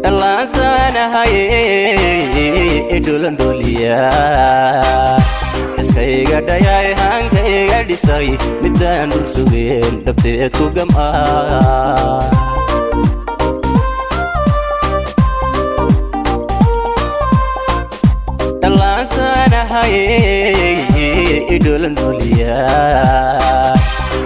لانسانا هاي إدولن دوليا إسكايغا داياي هانكايغا ديساي مدان دول سوغين دبتيتكو جمعا لانسانا هاي إدولن دوليا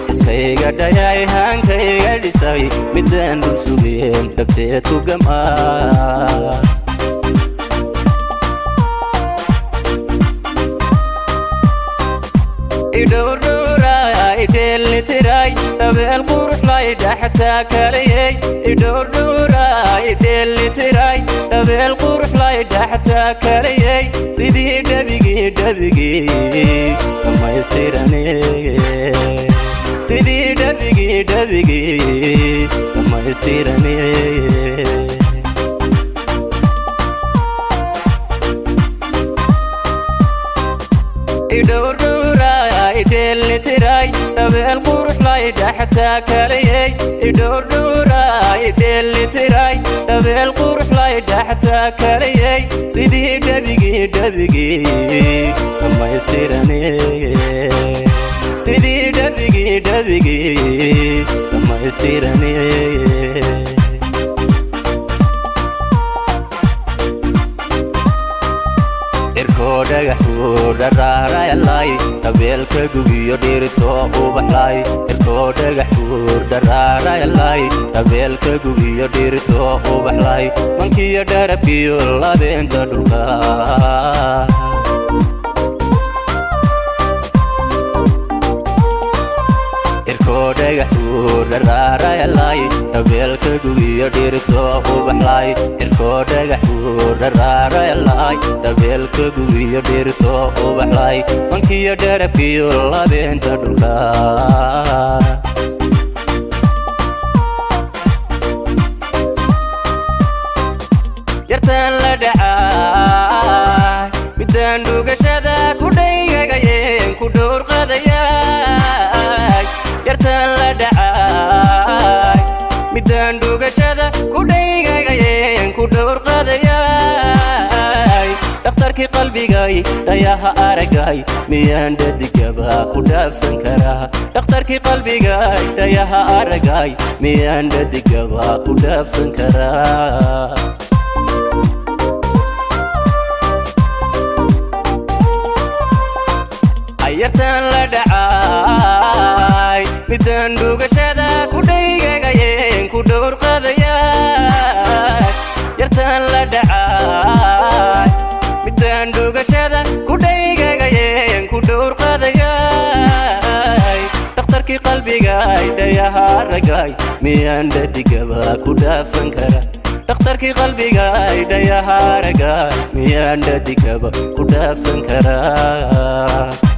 إسكايغا داياي هانكايغا ديساي مدان دول سوغين دبتيتكو جمعا إدوراي ديلي تراي تبي القروح لا يدحتا كليي إدوراي ديلي تراي تبي القروح لا يدحتا كليي سيدي دبيجي ما يستيرني سيدي دبيجي ما يستيرني إدوراي ديلي تراي تبي القروح لا يدحتا كليي إدوراي ديلي تراي تبي القروح لا يدحتا كليي سيدي دبيجي ما يستيرني سيدي دبيجي ما يستيرني dhagaxuu dharaarayalay qabeelka gugiyo dhirto u baxlay irkoo dhagaxuu dharaarayalay qabeelka gugiyo dhirto u baxlay mankiyo dharabkiyo labeenta dhulka irkoo dhagaxuu dharaarayalay qabeelka gugiyo dhirto u baxlay irkoo dhagaxuu dharaarayalay qabeelka gugiyo dhirto u baxlay mankiyo dharabkiyo labeenta dhulka yartaan la dhacay midaan dhugashada ku dhaygagayeen ku dhowrqadayay yartaan la dhacay midaan dhugashada ku dhaygagayeen ku dhowrqadayay dhakhtarkii qalbigay dhayaha aragay miyaan dhadigaba ku dhaafsan karaa dhakhtarkii qalbigay dhayaha aragay miyaan dhadigaba ku dhaafsan karaa yartaan la dhacay midaan dhugashada ku dhaygagayeen ku dhowrqadayay yartaan la dhacay midaan dhugashada ku dhaygagayeen ku dhowrqadayay dhakhtarkii qalbigay dhayaha aragay miyaan dhadigaba ku dhaafsan karaa dhakhtarkii qalbigay dhayaha aragay miyaan dhadigaba ku dhaafsan karaa